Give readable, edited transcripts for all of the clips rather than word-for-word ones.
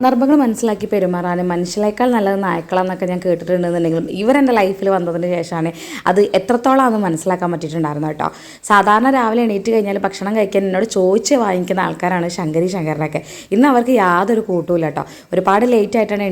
സന്ദർഭങ്ങൾ മനസ്സിലാക്കി പെരുമാറാനും മനുഷ്യനേക്കാൾ നല്ലത് നായ്ക്കളാന്നൊക്കെ ഞാൻ കേട്ടിട്ടുണ്ടെന്നുണ്ടെങ്കിലും ഇവരെൻ്റെ ലൈഫിൽ വന്നതിന് ശേഷമാണ് അത് എത്രത്തോളം അത് മനസ്സിലാക്കാൻ പറ്റിയിട്ടുണ്ടായിരുന്നു കേട്ടോ. സാധാരണ രാവിലെ എണീറ്റ് കഴിഞ്ഞാൽ ഭക്ഷണം കഴിക്കാൻ എന്നോട് ചോദിച്ച് വാങ്ങിക്കുന്ന ആൾക്കാരാണ് ശങ്കരനൊക്കെ. ഇന്ന് അവർക്ക് യാതൊരു കൂട്ടുമില്ല കേട്ടോ. ഒരുപാട് ലേറ്റ് ആയിട്ടാണ്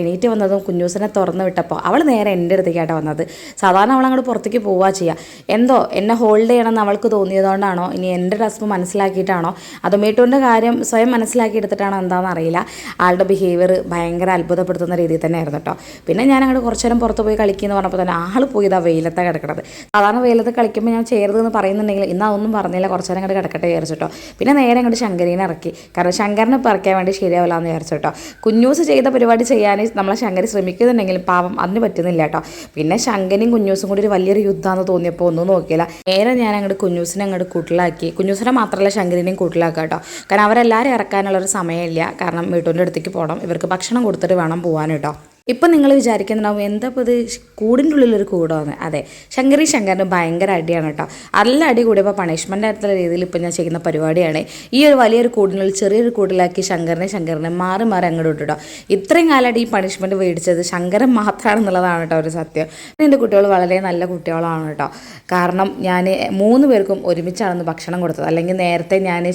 എണീറ്റ് വന്നതും കുഞ്ഞൂസിനെ തുറന്ന് വിട്ടപ്പോൾ അവൾ നേരെ എൻ്റെ അടുത്തേക്കായിട്ടാണ് വന്നത്. സാധാരണ അവൾ അങ്ങോട്ട് പുറത്തേക്ക് പോവുക ചെയ്യുക. എന്തോ എന്നെ ഹോൾഡ് ചെയ്യണമെന്ന് അവൾക്ക് തോന്നിയതുകൊണ്ടാണോ ഇനി എൻ്റെ റെസ്പ് മനസ്സിലാക്കിയിട്ടാണോ അതോ മീട്ടുവിൻ്റെ കാര്യം സ്വയം മനസ്സിലാക്കി എടുത്തിട്ടാണോ എന്താണെന്ന് അറിയില്ല. ആളുടെ ബിഹേവിയർ ഭയങ്കര അത്ഭുതപ്പെടുത്തുന്ന രീതിയിൽ തന്നെ ആയിരുന്നു കേട്ടോ. പിന്നെ ഞാൻ അങ്ങോട്ട് കുറച്ച് നേരം പുറത്ത് പോയി കളിക്കുമെന്ന് പറഞ്ഞപ്പോൾ തന്നെ ആൾ പോയി ഇതാ വെയിലത്താണ് കിടക്കുന്നത്. സാധാരണ വെയിലത്ത് കളിക്കുമ്പോൾ ഞാൻ ചേർതെന്ന് പറയുന്നുണ്ടെങ്കിൽ ഇന്ന് അതൊന്നും പറഞ്ഞില്ല, കുറച്ച് നേരം അങ്ങോട്ട് കിടക്കട്ടെ വിചാരിച്ചിട്ടോ. പിന്നെ നേരെ അങ്ങോട്ട് ശങ്കരീനെ ഇറക്കി. കാരണം ശങ്കറിനെ പറിക്കാൻ വേണ്ടി ശരിയാവില്ല എന്ന് വിചാരിച്ചിട്ടോ. കുഞ്ഞൂസ് ചെയ്ത പരിപാടി ചെയ്യാൻ നമ്മളെ ശങ്കരി ശ്രമിക്കുന്നുണ്ടെങ്കിലും പാവം അതിന് പറ്റുന്നില്ല കേട്ടോ. പിന്നെ ശങ്കനും കുഞ്ഞൂസും കൂടി ഒരു വലിയൊരു യുദ്ധമാണെന്ന് തോന്നിയപ്പോൾ ഒന്നും നോക്കിയില്ല. നേരെ ഞാൻ അങ്ങോട്ട് കുഞ്ഞൂസിനെ അങ്ങോട്ട് കൂട്ടിലാക്കി. കുഞ്ഞൂസിനെ മാത്രമല്ല ശങ്കരിനെയും കൂട്ടിലാക്കുക കേട്ടോ. കാരണം അവരെല്ലാവരും ഇറക്കാനുള്ളൊരു സമയമില്ല. കാരണം വീട്ടിൻ്റെ അടുത്തേക്ക് പോകണം, ഇവർക്ക് ഭക്ഷണം കൊടുത്തിട്ട് വേണം പോകാൻ കേട്ടോ. ഇപ്പം നിങ്ങൾ വിചാരിക്കുന്നുണ്ടാവും എന്താ ഇപ്പോൾ ഇത് കൂടിൻ്റെ ഉള്ളിലൊരു കൂടാന്ന്. അതെ, ശങ്കറിന് ഭയങ്കര അടിയാണ് കേട്ടോ. നല്ല അടി കൂടിയപ്പോൾ പണിഷ്മെൻ്റ് ആയിട്ടുള്ള രീതിയിൽ ഇപ്പം ഞാൻ ചെയ്യുന്ന പരിപാടിയാണ്. ഈ ഒരു വലിയൊരു കൂടിനുള്ളിൽ ചെറിയൊരു കൂടിലാക്കി ശങ്കറിനെ മാറി അങ്ങോട്ട് ഇട്ടോ. ഇത്രയും കാലമായിട്ട് ഈ പണിഷ്മെൻറ്റ് മേടിച്ചത് ശങ്കരൻ മാത്രമാണെന്നുള്ളതാണ് കേട്ടോ ഒരു സത്യം. എൻ്റെ കുട്ടികൾ വളരെ നല്ല കുട്ടികളാണ് കേട്ടോ. കാരണം ഞാൻ 3 പേർക്കും ഒരുമിച്ചാണെന്ന് ഭക്ഷണം കൊടുത്തത്. അല്ലെങ്കിൽ നേരത്തെ ഞാൻ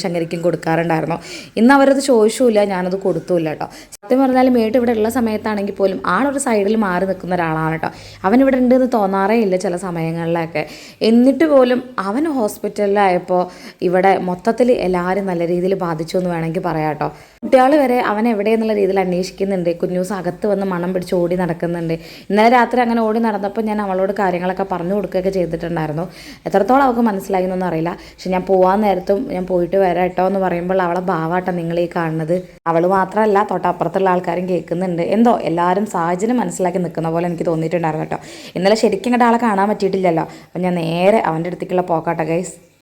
ശങ്കരിക്കും കൊടുക്കാറുണ്ടായിരുന്നു. ഇന്ന് അവരത് ചോദിച്ചില്ല, ഞാനത് കൊടുത്തുമില്ല കേട്ടോ. സത്യം പറഞ്ഞാൽ മേട്ട് ഇവിടെ ഉള്ള സമയത്താണ് ആണെങ്കിൽ പോലും ആളൊരു സൈഡിൽ മാറി നിൽക്കുന്ന ഒരാളാണ് കേട്ടോ. അവനിവിടെ ഉണ്ടെന്ന് തോന്നാറേ ഇല്ല ചില സമയങ്ങളിലൊക്കെ. എന്നിട്ട് പോലും അവൻ ഹോസ്പിറ്റലിലായപ്പോൾ ഇവിടെ മൊത്തത്തിൽ എല്ലാവരും നല്ല രീതിയിൽ ബാധിച്ചു എന്ന് വേണമെങ്കിൽ പറയാം കേട്ടോ. കുട്ടികൾ വരെ അവൻ എവിടെയെന്നുള്ള രീതിയിൽ അന്വേഷിക്കുന്നുണ്ട്. കുഞ്ഞൂസ് അകത്ത് വന്ന് മണം പിടിച്ച് ഓടി നടക്കുന്നുണ്ട്. ഇന്നലെ രാത്രി അങ്ങനെ ഓടി നടന്നപ്പോൾ ഞാൻ അവളോട് കാര്യങ്ങളൊക്കെ പറഞ്ഞു കൊടുക്കുകയൊക്കെ ചെയ്തിട്ടുണ്ടായിരുന്നു. എത്രത്തോളം അവൾക്ക് മനസ്സിലായി എന്നൊന്നും അറിയില്ല. പക്ഷെ ഞാൻ പോകാൻ നേരത്തും ഞാൻ പോയിട്ട് വരാം കേട്ടോ എന്ന് പറയുമ്പോൾ അവളെ ഭാവമാട്ടോ നിങ്ങൾ ഈ കാണുന്നത്. അവൾ മാത്രമല്ല തൊട്ടപ്പുറത്തുള്ള ആൾക്കാരും കേൾക്കുന്നുണ്ട്. എന്തോ എല്ലാവരും സാഹചര്യം മനസ്സിലാക്കി നിൽക്കുന്ന പോലെ എനിക്ക് തോന്നിയിട്ടുണ്ടായിരുന്നു കേട്ടോ. ഇന്നലെ ശരിക്കും ഇങ്ങോട്ട് ആളെ കാണാൻ പറ്റിയിട്ടില്ലല്ലോ. അപ്പം ഞാൻ നേരെ അവൻ്റെ അടുത്തേക്കുള്ള പോക്കാട്ടോ ഗൈസ്.